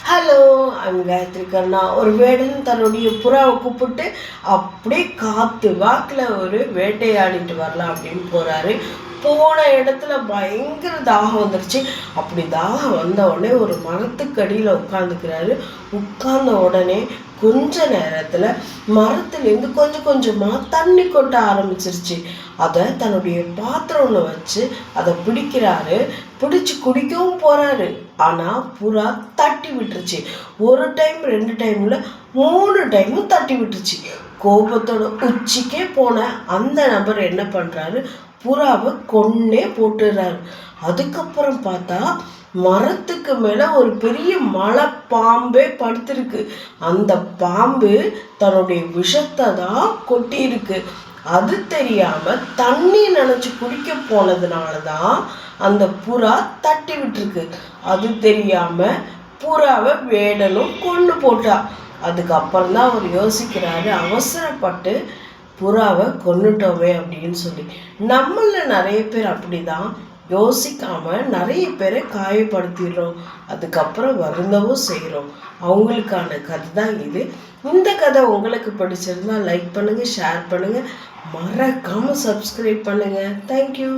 Hello, I'm Gayatri கண்ணா. ஒரு வேடன் தன்னுடைய புறாவை கூப்பிட்டு அப்படியே காற்று வாக்கில் ஒரு வேட்டையாடிட்டு வரலாம் அப்படின்னு போகிறாரு. போன இடத்துல பயங்கர தாகம் வந்துருச்சு. அப்படி தாகம் வந்த உடனே ஒரு மரத்துக்கடியில் உட்காந்துக்கிறாரு. உட்கார்ந்த உடனே கொஞ்ச நேரத்தில் மரத்துலேருந்து கொஞ்சம் கொஞ்சமாக தண்ணி கொட்ட ஆரம்பிச்சிருச்சு. அதை தன்னுடைய பாத்திரம் ஒன்று வச்சு அதை பிடிக்கிறாரு. பிடிச்சி குடிக்கவும் போகிறாரு. ஆனால் புறா தட்டி விட்டுருச்சு. ஒரு டைம் 2 டைமில் 3 டைமும் தட்டி விட்டுருச்சு. கோபத்தோட உச்சிக்கே போன அந்த நபர் என்ன பண்ணுறாரு, புறாவை கொன்னே போட்டுறாரு. அதுக்கப்புறம் பார்த்தா மரத்துக்கு மேலே ஒரு பெரிய மலை பாம்பே படுத்திருக்கு. அந்த பாம்பு தன்னுடைய விஷத்தை தான் கொட்டியிருக்கு. அது தெரியாம தண்ணி நினைச்சு குடிக்க போனதுனால தான் அந்த புறா தட்டி விட்டுருக்கு. அது தெரியாம புறாவை வேடனும் கொண்டு போட்டா. அதுக்கப்புறம் தான் அவர் யோசிக்கிறாரு, அவசரப்பட்டு புறாவை கொன்னுட்டோமே அப்படின்னு சொல்லி. நம்மள நிறைய பேர் அப்படிதான் யோசிக்காம நிறைய பேரை காயப்படுத்திடுறோம். அதுக்கப்புறம் வருந்தவும் செய்கிறோம். அவங்களுக்கான கதை தான் இது. இந்த கதை உங்களுக்கு பிடிச்சிருந்தா லைக் பண்ணுங்க, ஷேர் பண்ணுங்க, மறக்காம சப்ஸ்கிரைப் பண்ணுங்க. தேங்க்யூ.